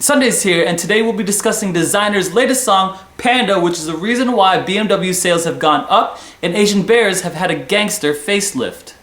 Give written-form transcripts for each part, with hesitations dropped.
Sunday's here, and today we'll be discussing Desiigner's latest song, Panda, which is the reason why BMW sales have gone up and Asian bears have had a gangster facelift.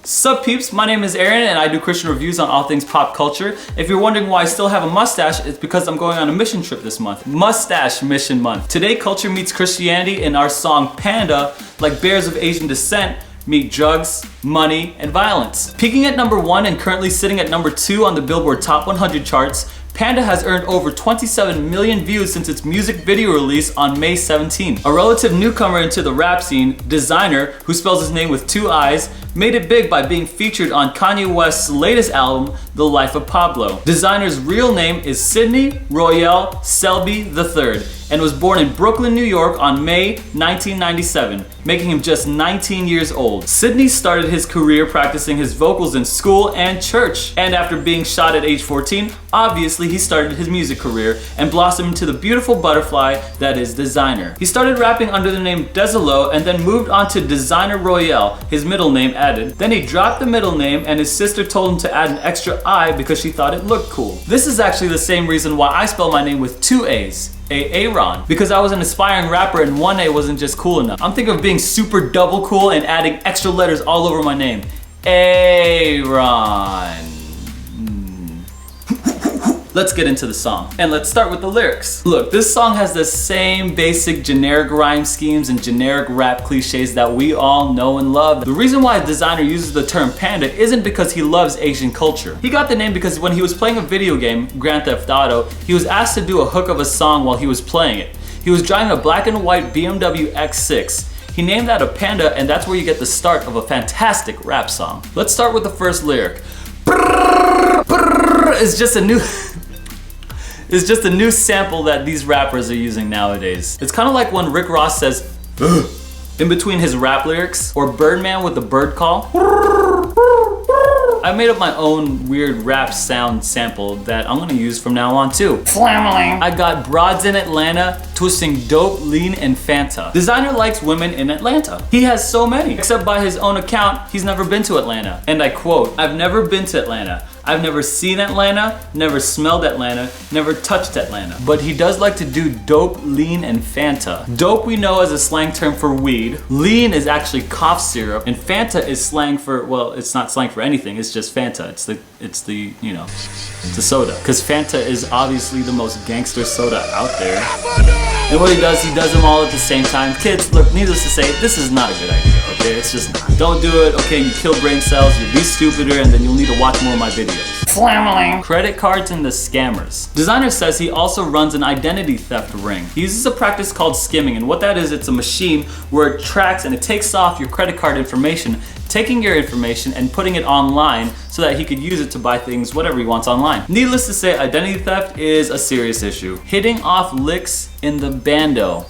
Sup peeps, my name is Aaron and I do Christian reviews on all things pop culture. If you're wondering why I still have a mustache, it's because I'm going on a mission trip this month. Mustache Mission Month. Today culture meets Christianity in our song Panda, like bears of Asian descent, meet drugs, money, and violence. Peaking at number 1 and currently sitting at number 2 on the Billboard Top 100 charts, Panda has earned over 27 million views since its music video release on May 17. A relative newcomer into the rap scene, Desiigner, who spells his name with 2 I's, made it big by being featured on Kanye West's latest album, The Life of Pablo. Desiigner's real name is Sidney Royel Selby III and was born in Brooklyn, New York on May 1997, making him just 19 years old. Sidney started his career practicing his vocals in school and church, and after being shot at age 14, obviously he started his music career and blossomed into the beautiful butterfly that is Desiigner. He started rapping under the name Desiigner and then moved on to Desiigner Royel, his middle name added. Then he dropped the middle name and his sister told him to add an extra I because she thought it looked cool. This is actually the same reason why I spell my name with 2 A's. Aaron, because I was an aspiring rapper and 1 A wasn't just cool enough. I'm thinking of being super double cool and adding extra letters all over my name. Aaron. Let's get into the song. And let's start with the lyrics. Look, this song has the same basic generic rhyme schemes and generic rap cliches that we all know and love. The reason why Desiigner uses the term panda isn't because he loves Asian culture. He got the name because when he was playing a video game, Grand Theft Auto, he was asked to do a hook of a song while he was playing it. He was driving a black and white BMW X6. He named that a panda, and that's where you get the start of a fantastic rap song. Let's start with the first lyric. It's just a new sample that these rappers are using nowadays. It's kind of like when Rick Ross says in between his rap lyrics, or Birdman with the bird call. I made up my own weird rap sound sample that I'm gonna use from now on too. Flamling. I got broads in Atlanta twisting dope, lean, and Fanta. Desiigner likes women in Atlanta. He has so many, except by his own account, he's never been to Atlanta. And I quote, "I've never been to Atlanta. I've never seen Atlanta, never smelled Atlanta, never touched Atlanta." But he does like to do dope, lean, and Fanta. Dope we know as a slang term for weed. Lean is actually cough syrup, and Fanta is slang for, well, it's not slang for anything, it's just Fanta. It's the soda. Because Fanta is obviously the most gangster soda out there. And what he does them all at the same time. Kids, look, needless to say, this is not a good idea, okay? It's just not. Don't do it, okay? You kill brain cells, you'll be stupider, and then you'll need to watch more of my videos. Flamling. Credit cards and the scammers. Desiigner says he also runs an identity theft ring. He uses a practice called skimming, and what that is, it's a machine where it tracks and it takes off your credit card information, taking your information and putting it online so that he could use it to buy things, whatever he wants online. Needless to say, identity theft is a serious issue. Hitting off licks in the bando.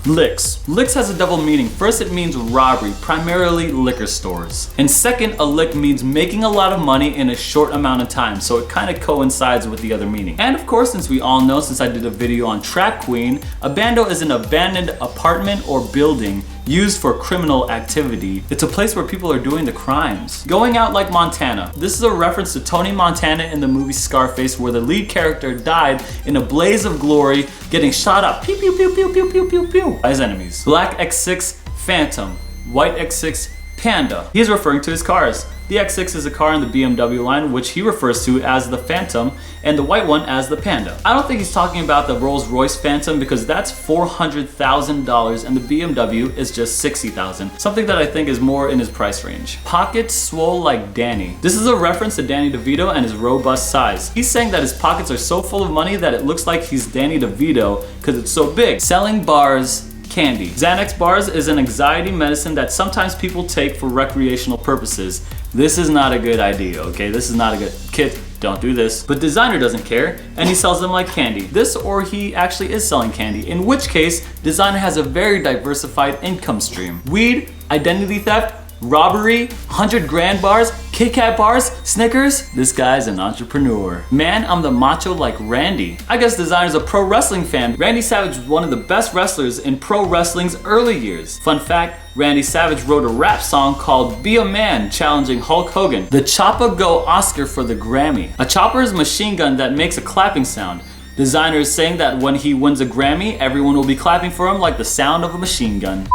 Licks. Licks has a double meaning. First, it means robbery, primarily liquor stores. And second, a lick means making a lot of money in a short amount of time, so it kind of coincides with the other meaning. And of course, since we all know, since I did a video on Trap Queen, a bando is an abandoned apartment or building used for criminal activity. It's a place where people are doing the crimes. Going out like Montana. This is a reference to Tony Montana in the movie Scarface, where the lead character died in a blaze of glory, getting shot up pew pew pew pew pew pew pew pew by his enemies. Black X6 Phantom, white X6 Panda. He's referring to his cars. The X6 is a car in the BMW line, which he refers to as the Phantom, and the white one as the Panda. I don't think he's talking about the Rolls-Royce Phantom because that's $400,000 and the BMW is just $60,000, something that I think is more in his price range. Pockets swole like Danny. This is a reference to Danny DeVito and his robust size. He's saying that his pockets are so full of money that it looks like he's Danny DeVito because it's so big. Selling bars, candy. Xanax bars is an anxiety medicine that sometimes people take for recreational purposes. This is not a good idea, okay? This is not a good, kid, don't do this. But Desiigner doesn't care, and he sells them like candy. This, or he actually is selling candy, in which case, Desiigner has a very diversified income stream. Weed, identity theft, robbery, 100 grand bars, Kit Kat bars, Snickers. This guy's an entrepreneur. Man, I'm the macho like Randy. I guess Designer's a pro wrestling fan. Randy Savage was one of the best wrestlers in pro wrestling's early years. Fun fact, Randy Savage wrote a rap song called Be a Man, challenging Hulk Hogan. The Choppa Go Oscar for the Grammy. A chopper is a machine gun that makes a clapping sound. Designer is saying that when he wins a Grammy, everyone will be clapping for him like the sound of a machine gun.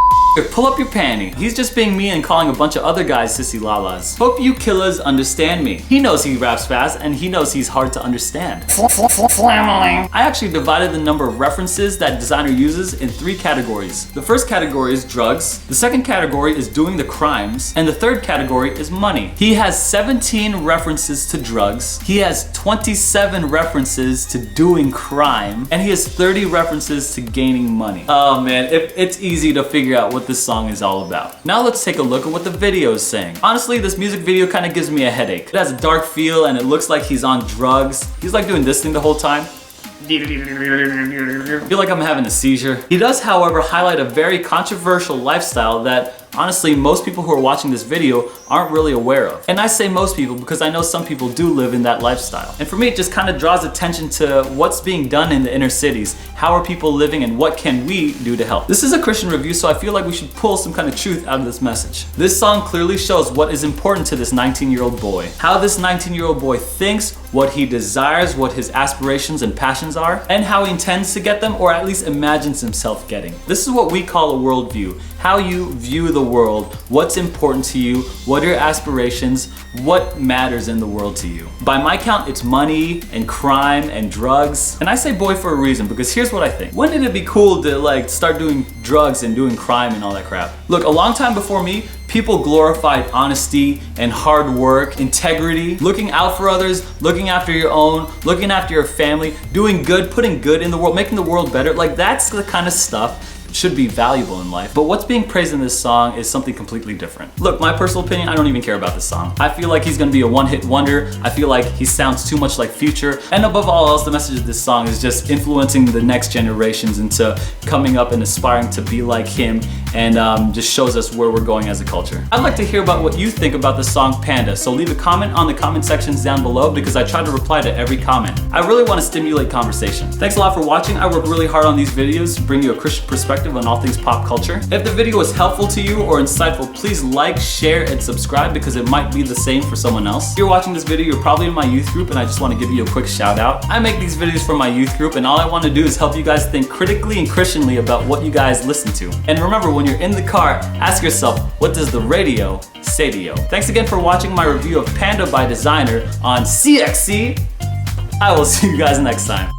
Pull up your panty. He's just being mean and calling a bunch of other guys sissy lalas. Hope you killers understand me. He knows he raps fast and he knows he's hard to understand. I actually divided the number of references that Designer uses in 3 categories. The first category is drugs, the second category is doing the crimes, and the third category is money. He has 17 references to drugs, he has 27 references to doing crime, and he has 30 references to gaining money. Oh man, it's easy to figure out what this song is all about. Now let's take a look at what the video is saying. Honestly, this music video kind of gives me a headache. It has a dark feel and it looks like he's on drugs. He's like doing this thing the whole time. I feel like I'm having a seizure. He does, however, highlight a very controversial lifestyle that honestly most people who are watching this video aren't really aware of. And I say most people because I know some people do live in that lifestyle. And for me, it just kind of draws attention to what's being done in the inner cities. How are people living and what can we do to help? This is a Christian review, so I feel like we should pull some kind of truth out of this message. This song clearly shows what is important to this 19-year-old boy. How this 19-year-old boy thinks, what he desires, what his aspirations and passions are, and how he intends to get them, or at least imagines himself getting. This is what we call a worldview. How you view the world, what's important to you, what are your aspirations, what matters in the world to you. By my count, it's money and crime and drugs. And I say boy for a reason, because here's what I think. Wouldn't it be cool to like start doing drugs and doing crime and all that crap? Look, a long time before me, people glorified honesty and hard work, integrity, looking out for others, looking after your own, looking after your family, doing good, putting good in the world, making the world better. Like that's the kind of stuff should be valuable in life. But what's being praised in this song is something completely different. Look, my personal opinion, I don't even care about this song. I feel like he's gonna be a one-hit wonder. I feel like he sounds too much like Future. And above all else, the message of this song is just influencing the next generations into coming up and aspiring to be like him, and just shows us where we're going as a culture. I'd like to hear about what you think about the song Panda, so leave a comment on the comment sections down below because I try to reply to every comment. I really want to stimulate conversation. Thanks a lot for watching. I work really hard on these videos to bring you a Christian perspective on all things pop culture. If the video was helpful to you or insightful, please like, share, and subscribe because it might be the same for someone else. If you're watching this video, you're probably in my youth group and I just want to give you a quick shout out. I make these videos for my youth group and all I want to do is help you guys think critically and Christianly about what you guys listen to. And remember, when you're in the car, ask yourself, what does the radio say to you? Thanks again for watching my review of Panda by Desiigner on CXC. I will see you guys next time.